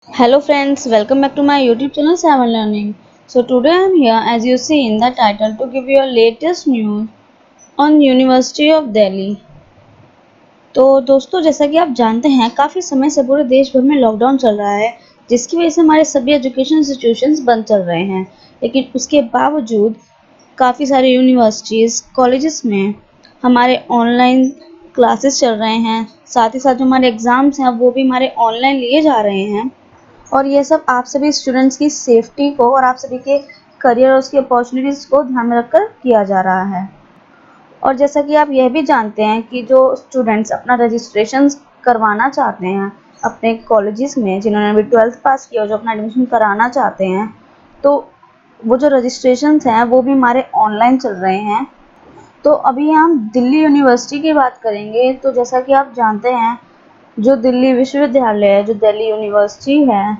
Hello friends, welcome back to my YouTube channel Seven Learning. So today I am here as you see in the title to give you a latest news on University of Delhi. तो दोस्तों जैसा कि आप जानते हैं काफ़ी समय से पूरे देश भर में लॉकडाउन चल रहा है जिसकी वजह से हमारे सभी एजुकेशन इंस्टीट्यूशंस बंद चल रहे हैं। लेकिन उसके बावजूद काफ़ी सारे यूनिवर्सिटीज़ कॉलेजेस में हमारे ऑनलाइन क्लासेस चल रहे हैं। साथ ही साथ जो हमारे एग्ज़ाम्स हैं वो भी हमारे ऑनलाइन लिए जा रहे हैं और ये सब आप सभी स्टूडेंट्स की सेफ्टी को और आप सभी के करियर और उसकी अपॉर्चुनिटीज़ को ध्यान में रखकर किया जा रहा है। और जैसा कि आप यह भी जानते हैं कि जो स्टूडेंट्स अपना रजिस्ट्रेशन करवाना चाहते हैं अपने कॉलेजेस में, जिन्होंने अभी 12th पास किया और जो अपना एडमिशन कराना चाहते हैं, तो वो जो रजिस्ट्रेशंस हैं वो भी हमारे ऑनलाइन चल रहे हैं। तो अभी हम दिल्ली यूनिवर्सिटी की बात करेंगे। तो जैसा कि आप जानते हैं जो दिल्ली विश्वविद्यालय है, जो दिल्ली यूनिवर्सिटी है,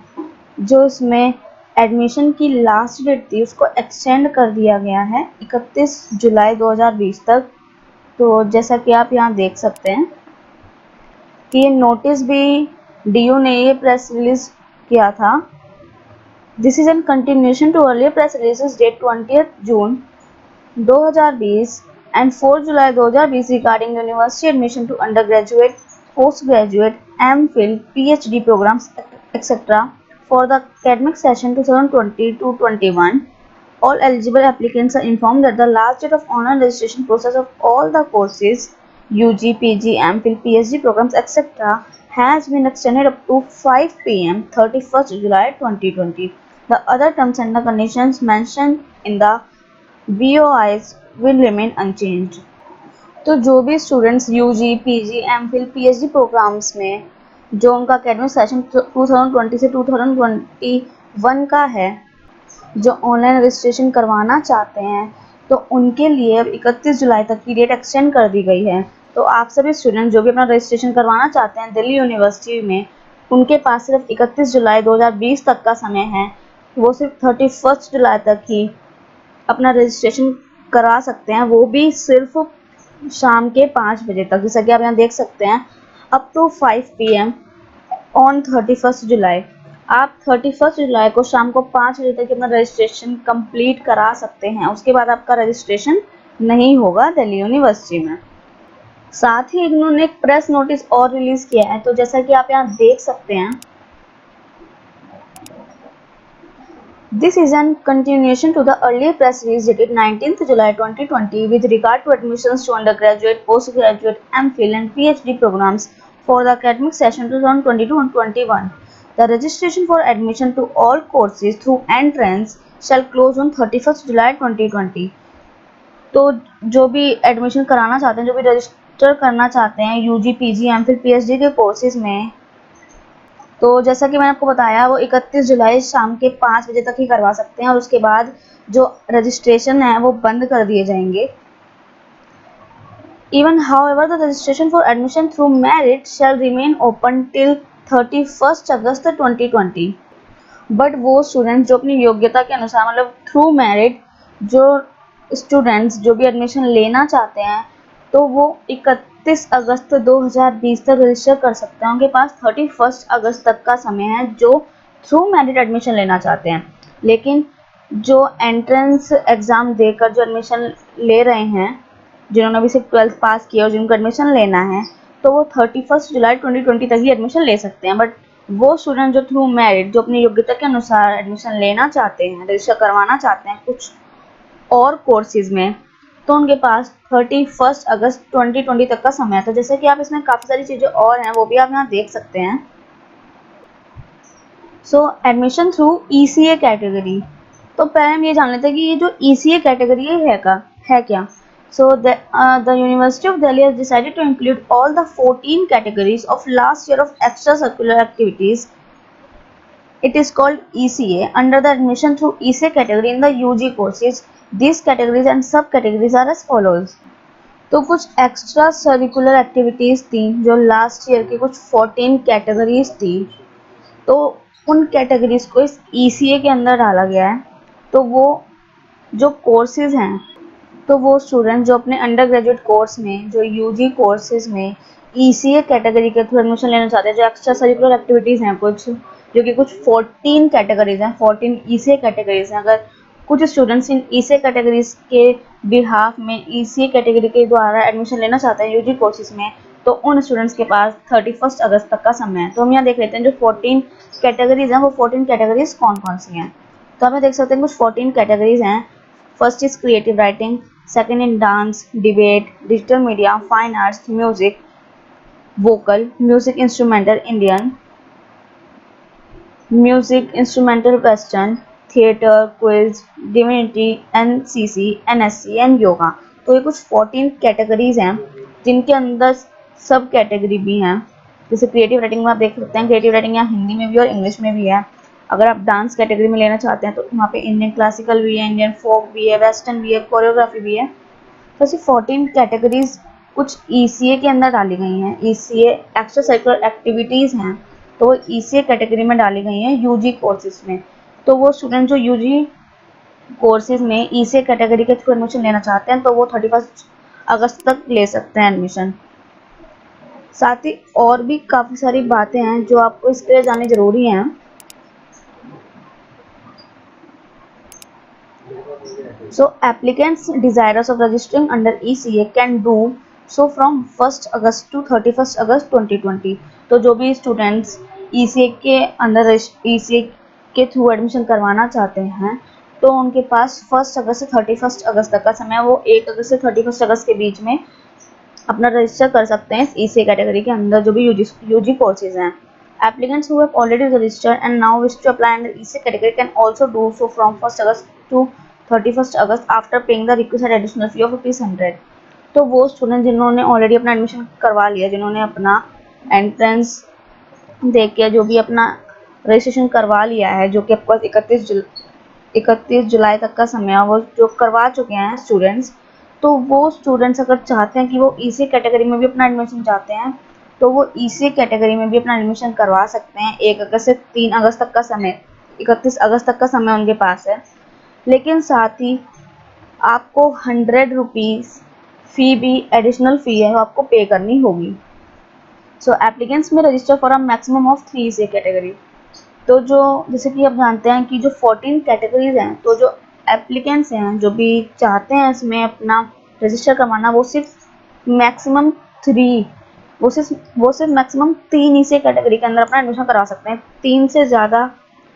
जो इसमें एडमिशन की लास्ट डेट थी उसको एक्सटेंड कर दिया गया है 31 जुलाई 2020 तक। तो जैसा कि आप यहाँ देख सकते हैं कि ये नोटिस भी डीयू ने ये प्रेस रिलीज किया था। This is an continuation to earlier press releases dated 20 June 2020 and 4 July 2020 regarding university admission to undergraduate, postgraduate, MPhil, PhD programs, etc. for the academic session 2020 to 21. All eligible applicants are informed that the last date of online registration process of all the courses UG, PG, MPhil, PhD programs, etc. has been extended up to 5 p.m. 31st July 2020. The other terms and the conditions mentioned in the BOIs will remain unchanged. तो जो भी students UG, PG, MPhil, PhD programmes में जो उनका academic session 2020 से 2021 का है, जो ऑनलाइन रजिस्ट्रेशन करवाना चाहते हैं, तो उनके लिए अब 31 जुलाई तक की डेट एक्सटेंड कर दी गई है। तो आप सभी स्टूडेंट जो भी अपना रजिस्ट्रेशन करवाना चाहते हैं दिल्ली यूनिवर्सिटी में, उनके पास सिर्फ 31 जुलाई 2020 तक का समय है। वो सिर्फ 31 जुलाई तक ही अपना रजिस्ट्रेशन करा सकते हैं, वो भी सिर्फ शाम के 5 बजे तक। जैसा कि आप यहाँ देख सकते हैं, अप टू 5 PM ऑन 31 जुलाई। आप 31 जुलाई को शाम को 5 बजे तक अपना रजिस्ट्रेशन कंप्लीट करा सकते हैं। उसके बाद आपका रजिस्ट्रेशन नहीं होगा दिल्ली यूनिवर्सिटी में। साथ ही इन्होंने एक प्रेस नोटिस और रिलीज किया है। तो जैसा कि आप यहाँ देख सकते हैं, this is a continuation to the earlier press release dated 19th July 2020 with regard to admissions to undergraduate, postgraduate, MPhil and PhD programs for the academic session 2020-21. The registration for admission to all courses through entrance shall close on 31st July 2020. तो जो भी admission कराना चाहते हैं, जो भी register करना चाहते हैं यूजी, पीजी, एमफिल, पीएचडी के कोर्सेज में, तो जैसा कि मैंने आपको बताया वो 31 जुलाई शाम के 5 बजे तक ही करवा सकते हैं और उसके बाद जो रजिस्ट्रेशन है वो बंद कर दिए जाएंगे। Even however, the registration for admission through merit shall remain open till 31st August 2020. But वो स्टूडेंट्स जो अपनी योग्यता के अनुसार, मतलब थ्रू मेरिट, जो स्टूडेंट्स जो भी एडमिशन लेना चाहते हैं, तो वो 31 अगस्त 2020 तक रजिस्टर कर सकते हैं। उनके पास 31 अगस्त तक का समय है जो थ्रू मेरिट एडमिशन लेना चाहते हैं। लेकिन जो एंट्रेंस एग्ज़ाम देकर जो एडमिशन ले रहे हैं, जिन्होंने अभी सिर्फ 12th पास किया और जिनको एडमिशन लेना है, तो वो 31 जुलाई 2020 तक ही एडमिशन ले सकते हैं। बट वो स्टूडेंट जो थ्रू मेरिट, जो अपनी योग्यता के अनुसार एडमिशन लेना चाहते हैं, रजिस्टर करवाना चाहते हैं कुछ और कोर्सेज में, तो उनके पास 31 अगस्त 2020 तक का समय था। जैसे कि आप इसमें काफ़ी सारी चीज़ें और हैं, वो भी आप यहाँ देख सकते हैं। सो एडमिशन थ्रू ECA कैटेगरी। तो पहले हम ये जान लेते हैं कि ये जो ECA कैटेगरी है क्या। So the University of Delhi has decided to include all the 14 categories of last year of extracurricular activities. It is called ECA under the admission through ECA category in the UG courses. These categories and subcategories are as follows. तो कुछ extra सरिकुलर activities थी जो last year की कुछ 14 categories थी, तो उन categories को इस ECA के अंदर डाला गया है। तो वो जो कोर्सेज हैं, तो वो स्टूडेंट जो अपने अंडर ग्रेजुएट कोर्स में, जो यूजी कोर्सेज में ECA कैटेगरी के थ्रू एडमिशन लेना चाहते हैं, जो एक्स्ट्रा सरिकुलर एक्टिविटीज़ हैं कुछ, जो कि कुछ 14 कैटेगरीज हैं, 14 ईसीए कैटेगरीज हैं। अगर कुछ स्टूडेंट्स इन ईसीए कैटेगरीज के बिहाफ में ईसीए कैटेगरी के द्वारा एडमिशन लेना चाहते हैं यूजी कोर्सेज में, तो उन स्टूडेंट्स के पास 31 अगस्त तक का समय है। तो हम यहाँ देख लेते हैं जो 14 कैटेगरीज हैं वो 14 कैटेगरीज कौन कौन सी हैं। तो हमें देख सकते हैं कुछ 14 कैटेगरीज हैं। First is creative writing, second in dance, debate, digital media, fine arts, music, vocal, music instrumental Indian, music instrumental western, theatre, quiz, divinity, NCC, NSC and yoga. तो ये कुछ 14 कैटेगरीज हैं जिनके अंदर सब कैटेगरी भी हैं। जैसे क्रिएटिव राइटिंग में आप देख सकते हैं, क्रिएटिव राइटिंग यहाँ हिंदी में भी और इंग्लिश में भी है। अगर आप डांस कैटेगरी में लेना चाहते हैं तो वहाँ पे इंडियन क्लासिकल भी है, इंडियन फोक भी है, वेस्टर्न भी है, कोरियोग्राफी भी है। तो ऐसी 14 कैटेगरीज कुछ ईसीए के अंदर डाली गई हैं। ईसीए एक्स्ट्रा करिकुलर एक्टिविटीज़ हैं तो वो ईसीए कैटेगरी में डाली गई हैं यूजी कोर्सेज में। तो वो स्टूडेंट जो यूजी कोर्सेज में ईसीए कैटेगरी के थ्रू एडमिशन लेना चाहते हैं तो वो 31 अगस्त तक ले सकते हैं एडमिशन। साथ ही और भी काफ़ी सारी बातें हैं जो आपको इसके लिए जाननी ज़रूरी हैं। So applicants desirous of registering under ECA can do so from 1st August to 31st August 2020। तो जो भी स्टूडेंट्स ECA के अंदर ECA के थ्रू एडमिशन करवाना चाहते हैं तो उनके पास 1 अगस्त से 31 अगस्त तक का समय, वो 1 अगस्त से 31 अगस्त के बीच में अपना रजिस्टर कर सकते हैं इस ECA कैटेगरी के अंदर जो भी यूजी कोर्सेज हैं। Applicants who have already registered and now wish to apply under ECA category can also do so from 1st August to 31st August after paying the requested additional fee of ₹100। तो वो student जिन्होंने already अपना admission करवा लिया, जिन्होंने अपना entrance दे के जो भी अपना रजिस्ट्रेशन करवा लिया है, जो कि आपको 31 जुलाई तक का समय है, वो जो करवा चुके हैं स्टूडेंट्स, तो वो स्टूडेंट्स अगर चाहते हैं कि वो ईसी कैटेगरी में भी अपना एडमिशन चाहते हैं तो वो ईसी कैटेगरी में भी अपना एडमिशन करवा सकते हैं। 1 अगस्त से 3 अगस्त तक का समय, 31 अगस्त तक का समय उनके पास है। लेकिन साथ ही आपको 100 रुपीज़ फ़ी भी एडिशनल फ़ी है वो आपको पे करनी होगी। सो एप्लीकेंट्स में register for a maximum of 3 EC category. तो जो जैसे कि आप जानते हैं कि जो 14 कैटेगरीज हैं, तो जो एप्लीकेंट्स हैं जो भी चाहते हैं इसमें अपना रजिस्टर करवाना, वो सिर्फ मैक्सिमम 3 वो सिर्फ मैक्सिमम 3 ईसी कैटेगरी के अंदर अपना एडमिशन करा सकते हैं। 3 से ज़्यादा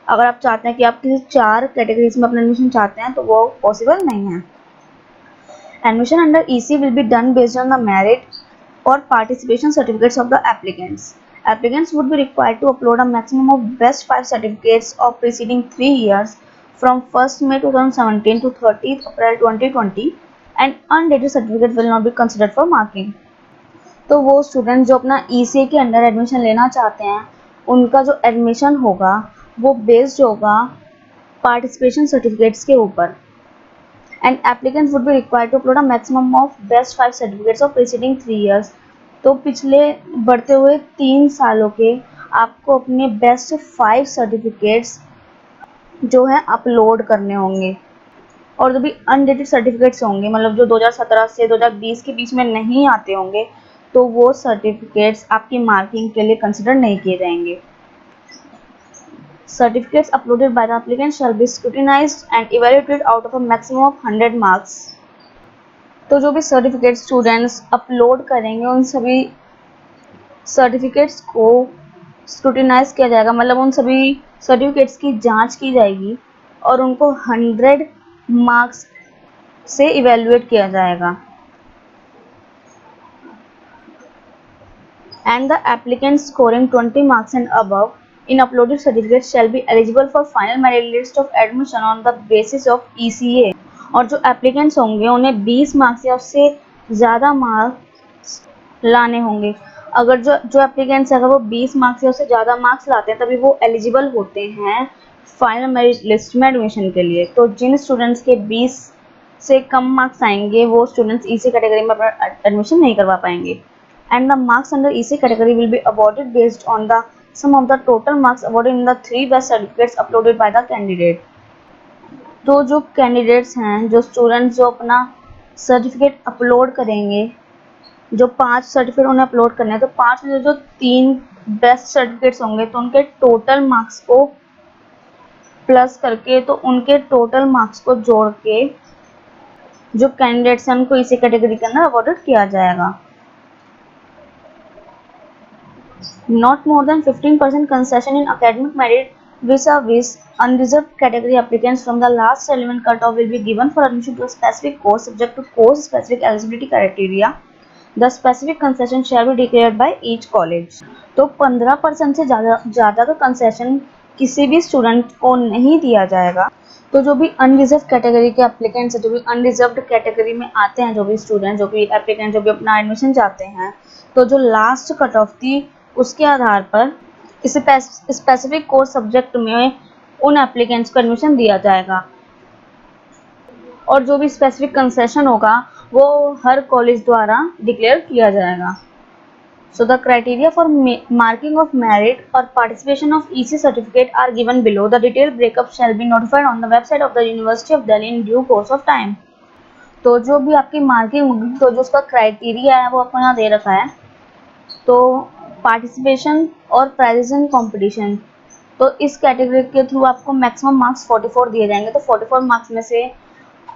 अगर आप चाहते हैं कि आप किसी 4 कैटेगरीज में अपना एडमिशन चाहते हैं तो वो पॉसिबल नहीं है। Admission under EC will be done based on the merit और participation certificates of the applicants. Applicants would be required to upload a maximum of best 5 certificates of preceding 3 years from 1st May 2017 to 30th April 2020 and undated certificate will not be considered for marking। तो वो student जो अपना ECA के under admission लेना चाहते हैं उनका जो एडमिशन होगा वो बेस्ड होगा पार्टिसिपेशन सर्टिफिकेट्स के ऊपर। And applicants would be required to upload a maximum of best 5 certificates of preceding 3 years. तो पिछले बढ़ते हुए 3 सालों के आपको अपने बेस्ट 5 सर्टिफिकेट्स जो है अपलोड करने होंगे। और जो भी अनडेटेड सर्टिफिकेट्स होंगे, मतलब जो 2017 से 2020 के बीच में नहीं आते होंगे, तो वो सर्टिफिकेट्स आपकी मार्किंग के लिए कंसिडर नहीं किए जाएंगे। Certificates uploaded by the applicant shall be scrutinized and evaluated out of a maximum of 100 marks। तो जो भी सर्टिफिकेट स्टूडेंट्स अपलोड करेंगे उन सभी सर्टिफिकेट्स को स्क्रूटिनाइज किया जाएगा, मतलब उन सभी सर्टिफिकेट्स की जांच की जाएगी और उनको 100 मार्क्स से इवेल्युएट किया जाएगा। And the applicant scoring 20 marks and above in uploaded certificates shall be eligible for final merit list of admission on the basis of ECA। और जो एप्लीकेंट्स होंगे उन्हें 20 मार्क्स या उससे ज़्यादा मार्क्स लाने होंगे। अगर जो एप्लीकेंट्स अगर वो 20 मार्क्स या उससे ज़्यादा मार्क्स लाते हैं तभी वो एलिजिबल होते हैं फाइनल मेरिट लिस्ट में एडमिशन के लिए। तो जिन स्टूडेंट्स के 20 से कम मार्क्स आएंगे वो स्टूडेंट्स EC कैटेगरी में अपना एडमिशन नहीं करवा पाएंगे। And the marks under EC category will be awarded based on the sum of the total marks awarded in the 3 best certificates uploaded by the candidate। तो जो candidates हैं, जो students जो अपना सर्टिफिकेट अपलोड करेंगे जो 5 सर्टिफिकेट उन्हें upload करने हैं, तो 5 में जो 3 बेस्ट सर्टिफिकेट्स होंगे तो उनके टोटल मार्क्स को प्लस करके, तो उनके टोटल मार्क्स को जोड़ के जो कैंडिडेट्स हैं उनको इसी कैटेगरी के अंदर अवॉर्डेड किया जाएगा। Not more than 15% concession in academic merit vis-a-vis unreserved category applicants from the last relevant cutoff will be given for admission to a specific course subject to course specific eligibility criteria. The specific concession shall be declared by each college. तो 15% से ज़्यादा का concession किसी भी student को नहीं दिया जाएगा। तो जो भी अनरिजर्व कैटेगरी के एप्लीकेंट्स, जो भी अनरिजर्व्ड कैटेगरी में आते हैं, जो भी स्टूडेंट, जो भी एप्लीकेंट, जो भी अपना एडमिशन चाहते हैं, तो जो लास्ट कट ऑफ थी उसके आधार पर इस स्पेसिफिक कोर्स सब्जेक्ट में उन एप्लीकेंट्स को एडमिशन दिया जाएगा और जो भी स्पेसिफिक कंसेशन होगा वो हर कॉलेज द्वारा डिक्लेयर किया जाएगा। So the criteria for marking of merit or participation of EC certificate are given below. The detailed breakup shall be notified on the website of the University of Delhi in due course of time. तो जो भी आपकी marking होगी, तो जो उसका criteria है वो आपको यहाँ दे रखा है। तो पार्टिसिपेशन और प्राइजेस इन कॉम्पिटिशन, तो इस कैटेगरी के थ्रू आपको मैक्सिमम मार्क्स 44 दिए जाएंगे। तो 44 मार्क्स में से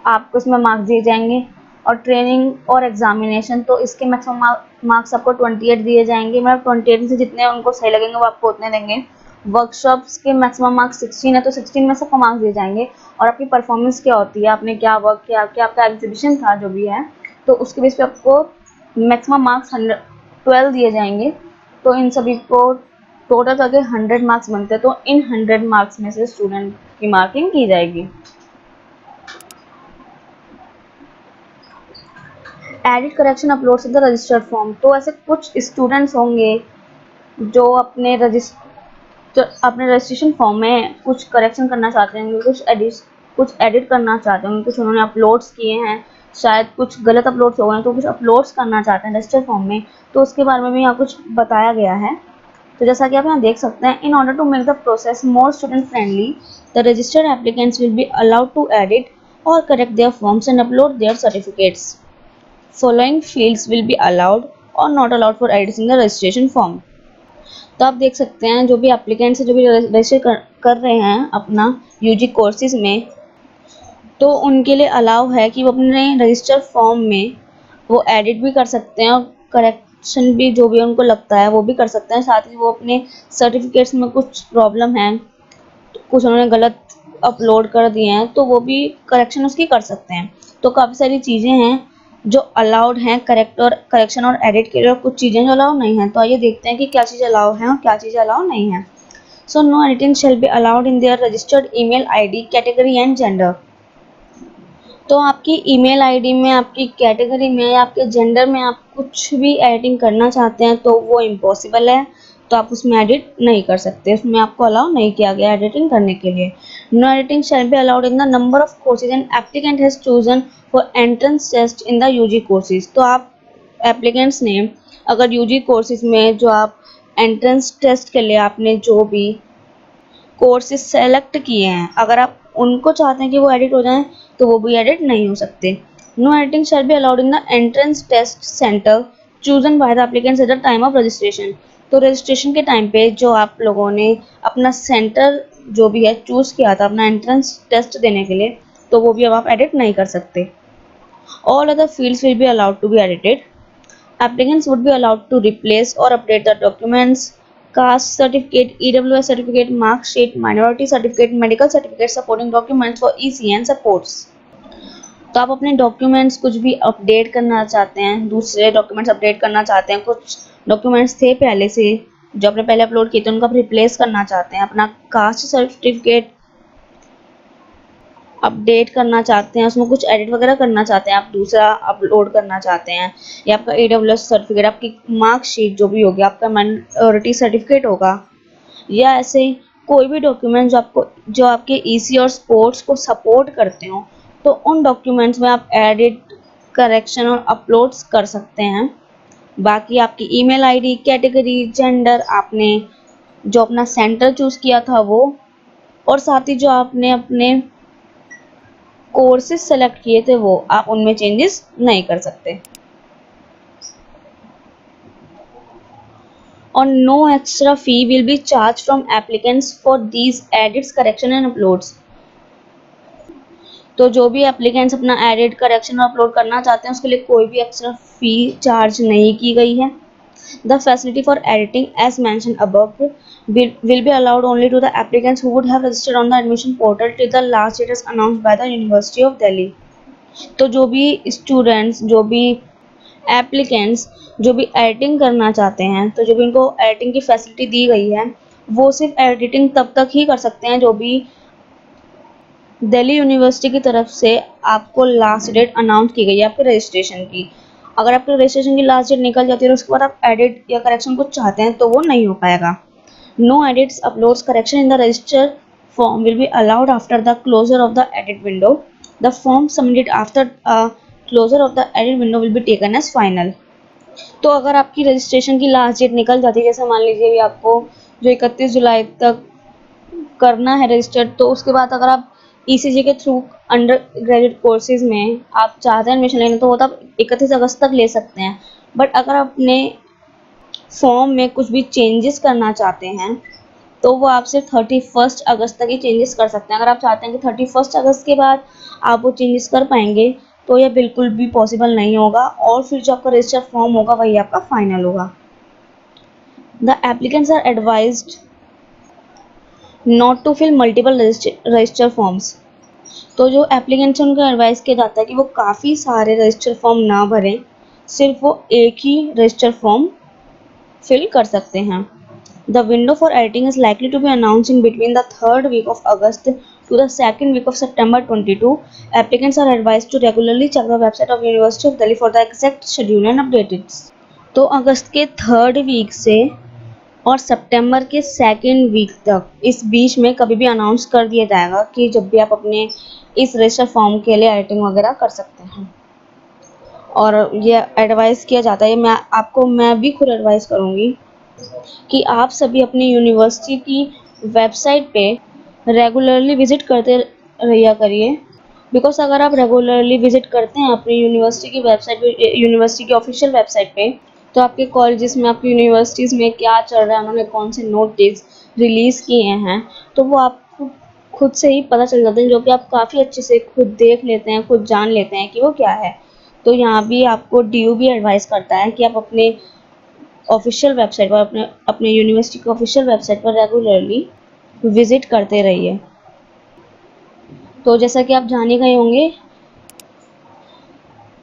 आपको इसमें मार्क्स दिए जाएंगे। और ट्रेनिंग और एग्जामिनेशन, तो इसके मैक्सिमम मार्क्स आपको 28 दिए जाएंगे। मतलब 28 से जितने उनको सही लगेंगे वो आपको उतने देंगे। वर्कशॉप्स के मैक्सिमम मार्क्स 16 है, तो 16 में से आपको मार्क्स दिए जाएंगे। और आपकी परफॉर्मेंस क्या होती है, आपने क्या वर्क किया, क्या आपका एग्जीबिशन था, जो भी है, तो उसके बेस पे आपको मैक्सिमम मार्क्स 12 दिए जाएंगे। तो इन सभी को टोटल करके 100 मार्क्स बनते हैं। तो इन 100 मार्क्स में से स्टूडेंट की मार्किंग की जाएगी। Edit correction uploads in the registered form, तो ऐसे कुछ स्टूडेंट्स होंगे जो अपने रजिस्ट्रेशन फॉर्म में कुछ करेक्शन करना चाहते हैं, कुछ एडिट करना चाहते हैं, कुछ उन्होंने अपलोड्स किए हैं, शायद कुछ गलत अपलोड्स हो गए, तो कुछ अपलोड्स करना चाहते हैं रजिस्टर्ड फॉर्म में, तो उसके बारे में भी यहाँ कुछ बताया गया है। तो जैसा कि आप यहाँ देख सकते हैं, in order to make the process more student friendly, the registered applicants will be allowed to edit और correct their forms and upload their certificates. Following fields will be allowed or not allowed for edits in the registration form. तो आप देख सकते हैं जो भी applicants जो भी रजिस्टर कर रहे हैं अपना यूजी कोर्सेज में, तो उनके लिए अलाउ है कि वो अपने रजिस्टर फॉर्म में वो एडिट भी कर सकते हैं और करेक्शन भी जो भी उनको लगता है वो भी कर सकते हैं। साथ ही वो अपने सर्टिफिकेट्स में कुछ प्रॉब्लम है, कुछ उन्होंने गलत अपलोड कर दिए हैं, तो वो भी करेक्शन उसकी कर सकते हैं। तो काफ़ी सारी चीज़ें हैं जो अलाउड हैं करेक्शन और एडिट के लिए, और कुछ चीज़ें जो अलाउ नहीं हैं। तो आइए देखते हैं कि क्या चीज़ अलाउ है और क्या चीज़ अलाउ नहीं है। So no editing shall be allowed in their registered email ID, category and gender. तो आपकी ईमेल आईडी में, आपकी कैटेगरी में या आपके जेंडर में आप कुछ भी एडिटिंग करना चाहते हैं तो वो इम्पॉसिबल है, तो आप उसमें एडिट नहीं कर सकते, उसमें आपको अलाउ नहीं किया गया एडिटिंग करने के लिए। No editing shall be allowed in the number of courses and applicant has chosen for entrance test in the UG courses. तो आप एप्लीकेंट्स ने अगर यूजी कोर्सेज में जो आप एंट्रेंस टेस्ट के लिए आपने जो भी कोर्सेज सेलेक्ट किए हैं, अगर आप उनको चाहते हैं कि वो एडिट हो जाएं तो वो भी एडिट नहीं हो सकते। No editing shall be allowed in the entrance test centre chosen by the applicants at the time of registration. तो रजिस्ट्रेशन के टाइम पे जो आप लोगों ने अपना सेंटर जो भी है चूज़ किया था अपना एंट्रेंस टेस्ट देने के लिए, तो वो भी अब आप एडिट नहीं कर सकते। All other fields will be allowed to be edited. Applicants would be allowed to replace or update the documents, caste certificate, EWS certificate, mark sheet, minority certificate, medical certificate, supporting documents for EC and supports। तो आप अपने documents कुछ भी update करना चाहते हैं, दूसरे documents update करना चाहते हैं, कुछ डॉक्यूमेंट्स थे पहले से जो आपने पहले अपलोड किए थे उनको आप रिप्लेस करना चाहते हैं, अपना कास्ट सर्टिफिकेट अपडेट करना चाहते हैं, उसमें कुछ एडिट वगैरह करना चाहते हैं, आप दूसरा अपलोड करना चाहते हैं, या आपका AWS सर्टिफिकेट, आपकी मार्कशीट जो भी होगी, आपका माइनॉरिटी सर्टिफिकेट होगा, या ऐसे कोई भी डॉक्यूमेंट जो आपके EC और स्पोर्ट्स को सपोर्ट करते हो, तो उन डॉक्यूमेंट्स में आप एडिट, करेक्शन और अपलोड्स कर सकते हैं। बाकी आपकी ईमेल आईडी, कैटेगरी, जेंडर, आपने जो अपना सेंटर चूज़ किया था वो, और साथ ही जो आपने अपने कोर्सेज सेलेक्ट किए थे वो आप उनमें चेंजेस नहीं कर सकते। और no extra fee will be charged from applicants for these edits, correction and uploads। तो जो भी एप्लीकेंट्स अपना एडिट, करेक्शन और अपलोड करना चाहते हैं उसके लिए कोई भी एक्स्ट्रा फी चार्ज नहीं की गई है। The facility for editing as mention above will be allowed only to the applicants who would have registered on the admission portal till the last date as announced by the University of Delhi। तो जो भी students, जो भी applicants जो भी editing करना चाहते हैं, तो जो भी उनको एडिटिंग की फैसिलिटी दी गई है वो सिर्फ एडिटिंग तब तक ही कर सकते हैं जो भी दिल्ली यूनिवर्सिटी की तरफ से आपको लास्ट डेट अनाउंस की गई है आपके रजिस्ट्रेशन की। अगर आपके रजिस्ट्रेशन की लास्ट डेट निकल जाती है और उसके बाद आप एडिट या करेक्शन कुछ चाहते हैं तो वो नहीं हो पाएगा। No edits, uploads, correction in the register form will be allowed after the closure of the edit window. The form submitted after closure of the edit window will be taken as final. तो अगर आपकी registration की last date निकल जाती है, जैसे मान लीजिए भी आपको जो 31 जुलाई तक करना है रजिस्टर्ड, तो उसके बाद अगर आप ECG के थ्रू अंडर ग्रेजुएट कोर्सेज में आप चाहते हैं एडमिशन लेना तो वो तो आप 31 अगस्त तक ले सकते हैं। बट अगर आप अपने फॉर्म में कुछ भी चेंजेस करना चाहते हैं तो वो आप सिर्फ 31 अगस्त तक ही चेंजेस कर सकते हैं। अगर आप चाहते हैं कि 31 अगस्त के बाद आप वो चेंजेस कर पाएंगे तो यह बिल्कुल भी पॉसिबल नहीं होगा और फिर जो आपका रजिस्टर फॉर्म होगा वही आपका फाइनल होगा। The applicants are advised not to fill multiple register forms. तो जो एप्लीकेंट्स उनको एडवाइस किया जाता है कि वो काफ़ी सारे रजिस्टर फॉर्म ना भरें, सिर्फ वो एक ही रजिस्टर फॉर्म फिल कर सकते हैं। The window for editing is likely to be announce in between the 3rd week of August to the 2nd week of September 22। Applicants are advised to regularly check the website of University of Delhi for the exact schedule and updates। तो अगस्त के 3rd week से और सितंबर के 2nd week तक इस बीच में कभी भी अनाउंस कर दिया जाएगा कि जब भी आप अपने इस रजिस्टर फॉर्म के लिए एडिटिंग वगैरह कर सकते हैं। और ये एडवाइस किया जाता है, मैं भी खुद एडवाइस करूँगी कि आप सभी अपनी यूनिवर्सिटी की वेबसाइट पे रेगुलरली विज़िट करते रहिया करिए। बिकॉज अगर आप रेगुलरली विज़िट करते हैं अपनी यूनिवर्सिटी की वेबसाइट पे, यूनिवर्सिटी की ऑफिशियल वेबसाइट पे, तो आपके कॉलेजेस में, आपकी यूनिवर्सिटीज़ में क्या चल रहा है, उन्होंने कौन से नोटिस रिलीज़ किए हैं, तो वो आपको खुद से ही पता चल जाता है, जो कि आप काफ़ी अच्छे से खुद देख लेते हैं, खुद जान लेते हैं कि वो क्या है। तो यहाँ भी आपको DU भी एडवाइस करता है कि आप अपने ऑफिशियल वेबसाइट पर, अपने यूनिवर्सिटी की ऑफिशियल वेबसाइट पर रेगुलरली विज़िट करते रहिए। तो जैसा कि आप जान ही गए होंगे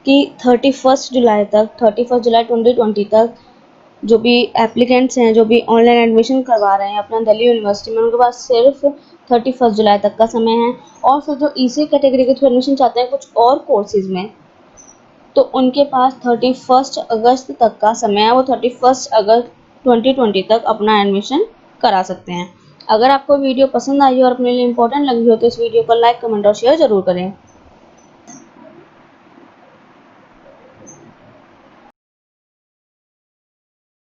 कि 31 जुलाई 2020 तक जो भी एप्लीकेंट्स हैं, जो भी ऑनलाइन एडमिशन करवा रहे हैं अपना दिल्ली यूनिवर्सिटी में, उनके पास सिर्फ 31 जुलाई तक का समय है। और फिर जो EC कैटेगरी के थ्रू एडमिशन चाहते हैं कुछ और कोर्सेज में, तो उनके पास 31 अगस्त तक का समय है, वो 31 अगस्त 2020 तक अपना एडमिशन करा सकते हैं। अगर आपको वीडियो पसंद आई हो और अपने लिए इम्पोर्टेंट लगी हो तो इस वीडियो को लाइक, कमेंट और शेयर ज़रूर करें।